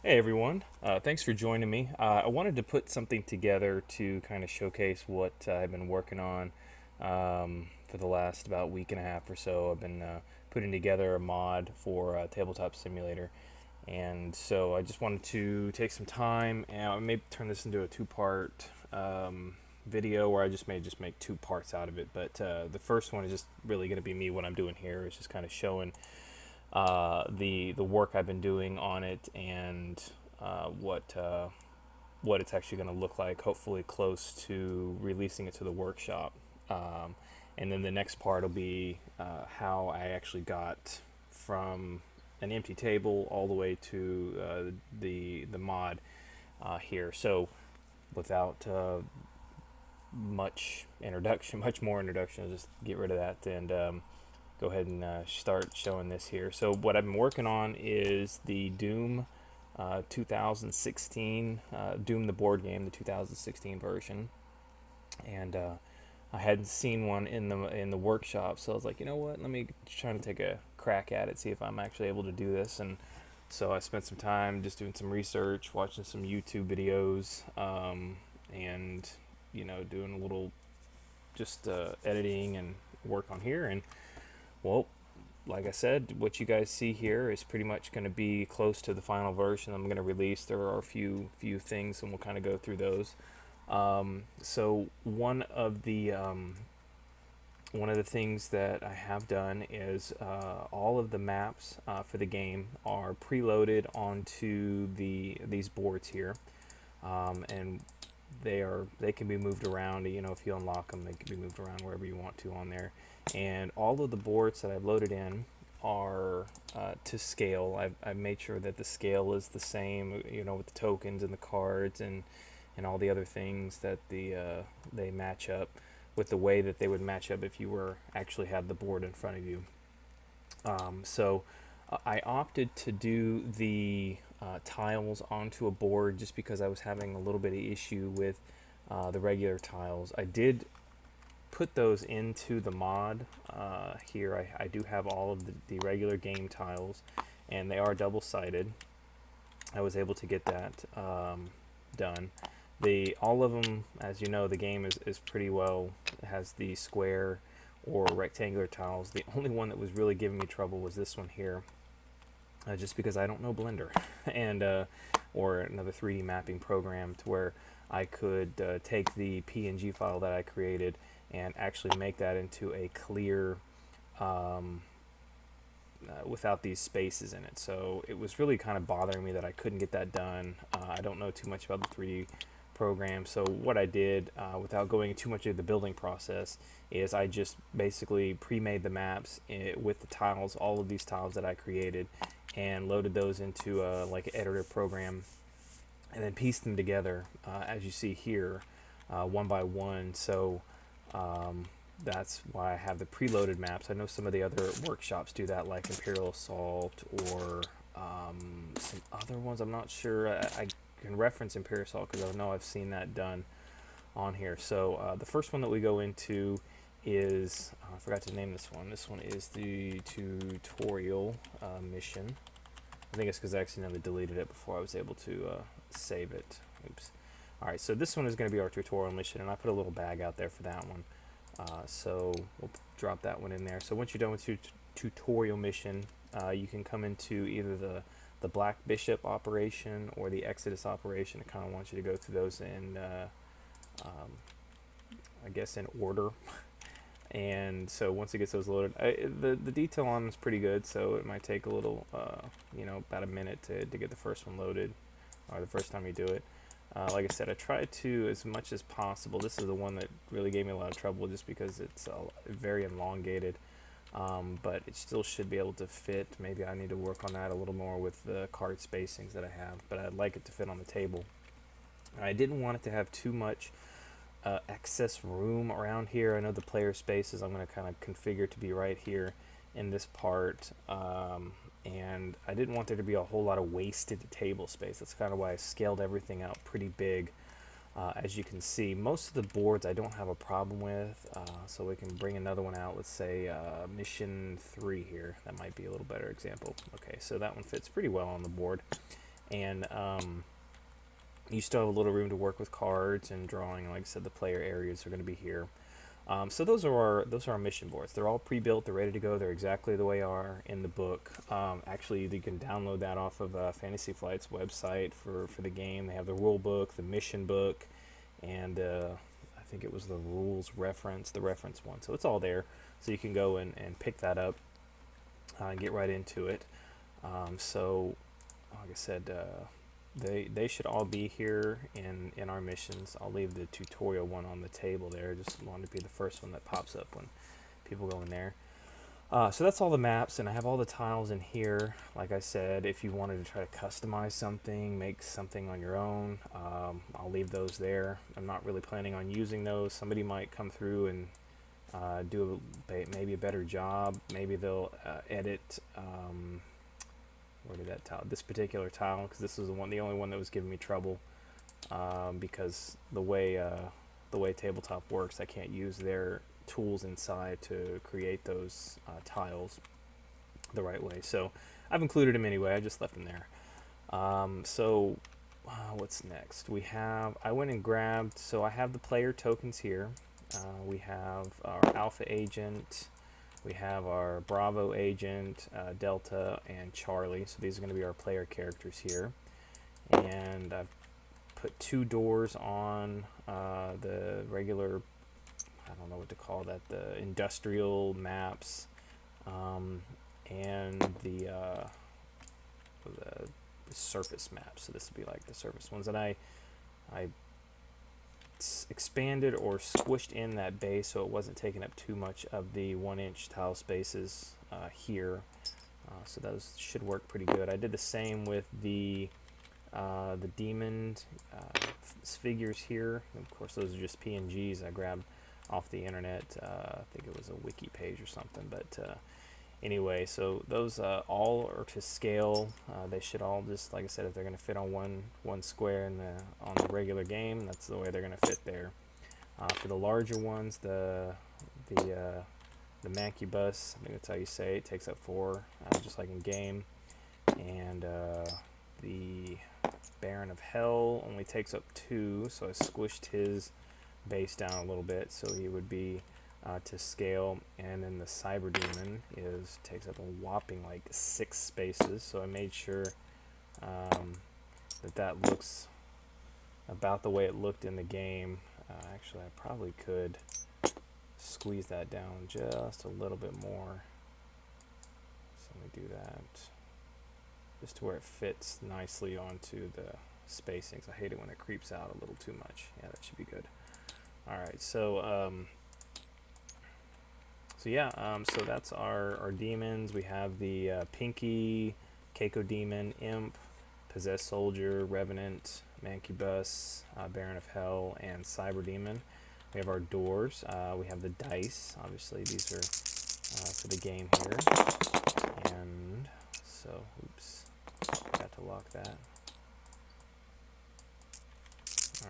Hey everyone, thanks for joining me. I wanted to put something together to kind of showcase what I've been working on for the last about week and a half or so. I've been putting together a mod for Tabletop Simulator, and so I just wanted to take some time and maybe turn this into a two-part video where I just may just make two parts out of it. But the first one is just really going to be me. What I'm doing here is just kind of showing the work I've been doing on it and what it's actually going to look like. Hopefully, close to releasing it to the workshop. And then the next part will be how I actually got from an empty table all the way to the mod here. So without much more introduction, I'll just get rid of that and go ahead and start showing this here. So what I've been working on is the Doom 2016, Doom the board game, the 2016 version, and I hadn't seen one in the workshop, so I was like, you know what? Let me try to take a crack at it, see if I'm actually able to do this. And so I spent some time just doing some research, watching some YouTube videos, and doing a little just editing and work on here. And well, like I said, what you guys see here is pretty much going to be close to the final version I'm going to release. There are a few things, and we'll kind of go through those. So one of the things that I have done is all of the maps for the game are preloaded onto these boards here, and they can be moved around. If you unlock them, they can be moved around wherever you want to on there. And all of the boards that I've loaded in are to scale. I've made sure that the scale is the same, with the tokens and the cards and all the other things that they match up with the way that they would match up if you were actually had the board in front of you. So I opted to do the tiles onto a board just because I was having a little bit of issue with the regular tiles. I did put those into the mod here. I do have all of the regular game tiles, and they are double-sided. I was able to get that done. All of them, as you know, the game is pretty well, has the square or rectangular tiles. The only one that was really giving me trouble was this one here, just because I don't know Blender and or another 3D mapping program to where I could take the PNG file that I created and actually make that into a clear without these spaces in it. So it was really kind of bothering me that I couldn't get that done. I don't know too much about the 3D program, so what I did, without going too much of the building process, is I just basically pre-made the maps with the tiles, all of these tiles that I created, and loaded those into like an editor program, and then pieced them together as you see here, one by one. So that's why I have the preloaded maps. I know some of the other workshops do that, like Imperial Assault or some other ones. I'm not sure. I can reference Imperial Assault because I know I've seen that done on here. So the first one that we go into is, I forgot to name this one. This one is the tutorial mission. I think it's because I accidentally deleted it before I was able to save it. Oops. Alright, so this one is going to be our tutorial mission, and I put a little bag out there for that one. So we'll drop that one in there. So once you're done with your tutorial mission, you can come into either the Black Bishop operation or the Exodus operation. It kind of wants you to go through those in, I guess, in order. And so once it gets those loaded, the detail on them is pretty good, so it might take a little, about a minute to get the first one loaded, or the first time you do it. Like I said, I try to, as much as possible. This is the one that really gave me a lot of trouble just because it's very elongated, but it still should be able to fit. Maybe I need to work on that a little more with the card spacings that I have, but I'd like it to fit on the table. I didn't want it to have too much excess room around here. I know the player spaces I'm going to kind of configure to be right here in this part, and I didn't want there to be a whole lot of wasted table space. That's kind of why I scaled everything out pretty big. As you can see, most of the boards I don't have a problem with, so we can bring another one out. Let's say mission 3 here. That might be a little better example. Okay, so that one fits pretty well on the board. and you still have a little room to work with cards and drawing. Like I said, the player areas are going to be here. So those are our mission boards. They're all pre-built. They're ready to go. They're exactly the way they are in the book. Actually, you can download that off of Fantasy Flight's website for the game. They have the rule book, the mission book, and I think it was the rules reference, the reference one. So it's all there. So you can go and pick that up and get right into it. So, like I said, they should all be here in our missions. I'll leave the tutorial one on the table there. Just wanted to be the first one that pops up when people go in there. So that's all the maps, and I have all the tiles in here. Like I said, if you wanted to try to customize something, make something on your own, I'll leave those there. I'm not really planning on using those. Somebody might come through and do maybe a better job. Maybe they'll edit. Where did that tile? This particular tile, because this is the only one that was giving me trouble, because the way Tabletop works, I can't use their tools inside to create those tiles the right way. So I've included them anyway. I just left them there. What's next? I went and grabbed. So I have the player tokens here. We have our Alpha agent. We have our Bravo agent, Delta, and Charlie. So these are going to be our player characters here. And I've put 2 doors on the regular, I don't know what to call that, the industrial maps, and the surface maps. So this would be like the surface ones. And I expanded or squished in that base so it wasn't taking up too much of the 1-inch tile spaces here. So those should work pretty good. I did the same with the demon figures here. Of course, those are just PNGs I grabbed off the internet. I think it was a wiki page or something. But anyway, so those all are to scale. They should all just, like I said, if they're going to fit on one square on the regular game, that's the way they're going to fit there. For the larger ones, the Mancubus, I think that's how you say it, takes up 4, just like in game. And the Baron of Hell only takes up 2, so I squished his base down a little bit so he would be to scale. And then the Cyber Demon takes up a whopping like 6 spaces, so I made sure that looks about the way it looked in the game. Actually, I probably could squeeze that down just a little bit more. So let me do that just to where it fits nicely onto the spacings. I hate it when it creeps out a little too much. Yeah, that should be good. Alright, so so that's our demons. We have the Pinky, Keiko Demon, Imp, Possessed Soldier, Revenant, Mancubus, Baron of Hell, and Cyber Demon. We have our doors. We have the dice. Obviously, these are for the game here. And so, oops, got to lock that.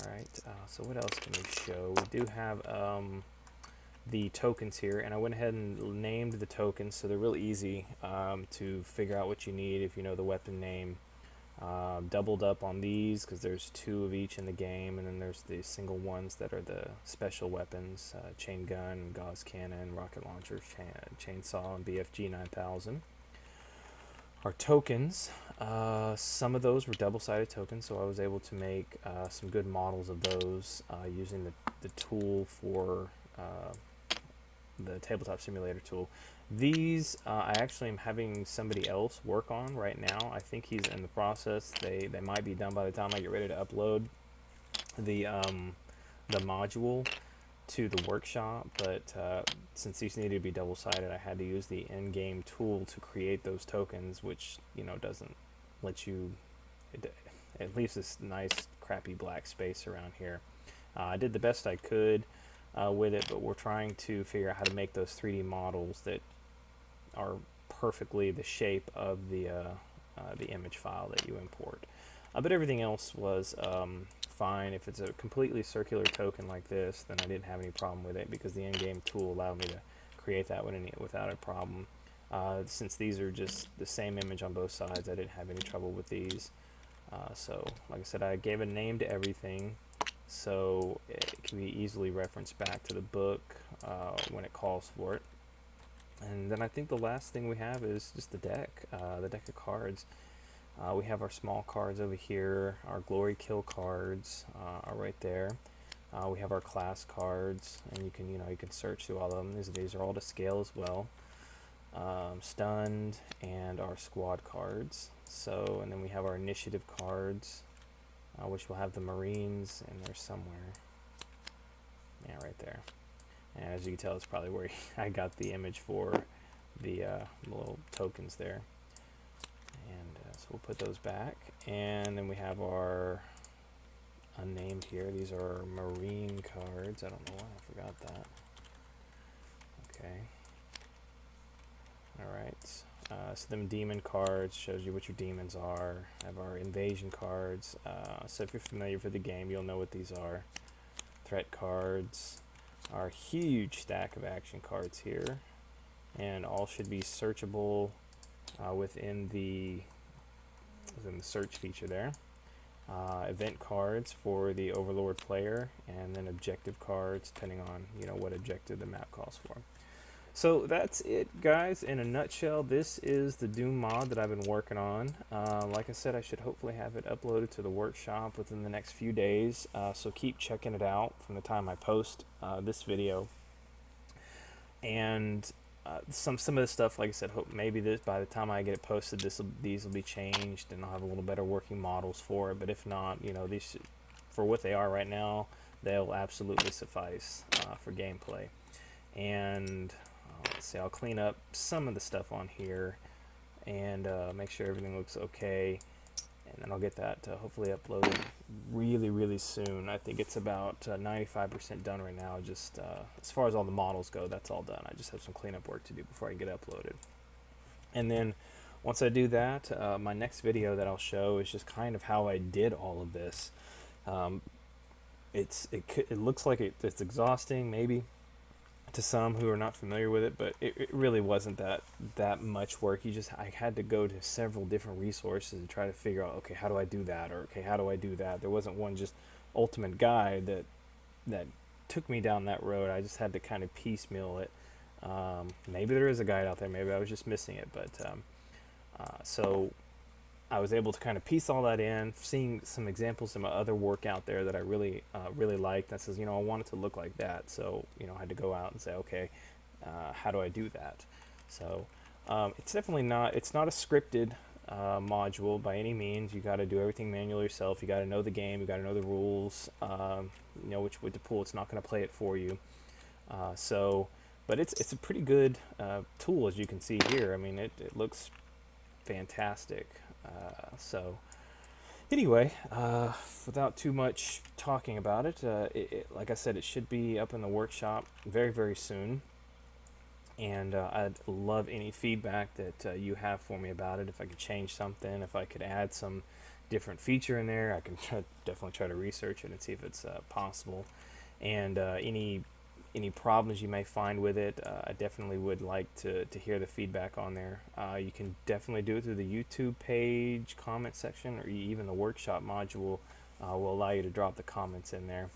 Alright, so what else can we show? We do have the tokens here, and I went ahead and named the tokens, so they're really easy to figure out what you need if you know the weapon name. Doubled up on these because there's 2 of each in the game, and then there's the single ones that are the special weapons, chain gun, gauze cannon, rocket launcher, chainsaw, and BFG 9000. Our tokens, some of those were double-sided tokens, so I was able to make some good models of those using the tool for the Tabletop Simulator tool. These I actually am having somebody else work on right now. I think he's in the process. They might be done by the time I get ready to upload the module to the workshop, but since these needed to be double-sided, I had to use the in-game tool to create those tokens, which doesn't let you. It leaves this nice crappy black space around here. I did the best I could with it, but we're trying to figure out how to make those 3D models that are perfectly the shape of the image file that you import. But everything else was fine. If it's a completely circular token like this, then I didn't have any problem with it because the in-game tool allowed me to create that without a problem. Since these are just the same image on both sides, I didn't have any trouble with these. So like I said, I gave a name to everything, so it can be easily referenced back to the book when it calls for it. And then I think the last thing we have is just the deck of cards. We have our small cards over here. Our glory kill cards are right there. We have our class cards, and you can search through all of them. These are all to scale as well. Stunned, and our squad cards. So, and then we have our initiative cards, which will have the Marines in there somewhere. Yeah, right there. And as you can tell, it's probably where I got the image for the little tokens there. And so we'll put those back. And then we have our unnamed here. These are Marine cards. I don't know why I forgot that. Okay. Alright. So them demon cards shows you what your demons are. I have our invasion cards. So if you're familiar with the game, you'll know what these are. Threat cards. Our huge stack of action cards here. And all should be searchable within the search feature there. Event cards for the Overlord player, and then objective cards depending on what objective the map calls for. So that's it, guys. In a nutshell, this is the Doom mod that I've been working on. Like I said, I should hopefully have it uploaded to the workshop within the next few days, so keep checking it out from the time I post this video. And some of this stuff, like I said, hope maybe by the time I get it posted, these will be changed, and I'll have a little better working models for it. But if not, these for what they are right now, they'll absolutely suffice for gameplay. And let's see, I'll clean up some of the stuff on here and make sure everything looks okay, and then I'll get that hopefully uploaded really soon. I think it's about 95% done right now. Just as far as all the models go, that's all done. I just have some cleanup work to do before I get uploaded. And then once I do that, my next video that I'll show is just kind of how I did all of this. It looks like it's exhausting maybe to some who are not familiar with it, but it really wasn't that much work. I had to go to several different resources and try to figure out, okay, how do I do that, or okay, how do I do that. There wasn't one just ultimate guide that took me down that road. I just had to kind of piecemeal it. Maybe there is a guide out there, maybe I was just missing it, but so I was able to kind of piece all that in, seeing some examples of my other work out there that I really liked. That says, I want it to look like that. So, I had to go out and say, okay, how do I do that? So, it's definitely it's not a scripted module by any means. You got to do everything manually yourself. You got to know the game. You got to know the rules. Which way to pull. It's not going to play it for you. But it's a pretty good tool, as you can see here. I mean, it looks fantastic. So anyway, without too much talking about it, like I said, it should be up in the workshop very soon. And I'd love any feedback that you have for me about it. If I could change something, if I could add some different feature in there, I can definitely try to research it and see if it's possible. And any problems you may find with it, I definitely would like to hear the feedback on there. You can definitely do it through the YouTube page, comment section, or even the workshop module will allow you to drop the comments in there.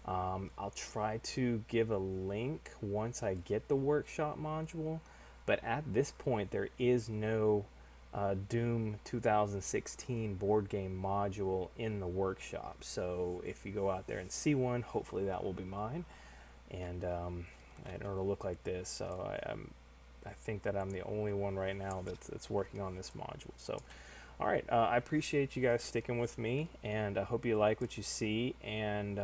I'll try to give a link once I get the workshop module, but at this point there is no Doom 2016 board game module in the workshop. So if you go out there and see one, hopefully that will be mine. And it'll look like this. So I think that I'm the only one right now that's working on this module. So, all right, I appreciate you guys sticking with me, and I hope you like what you see. And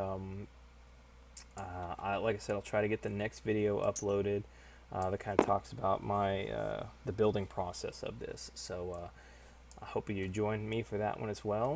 like I said, I'll try to get the next video uploaded that kind of talks about the building process of this. So I hope you join me for that one as well.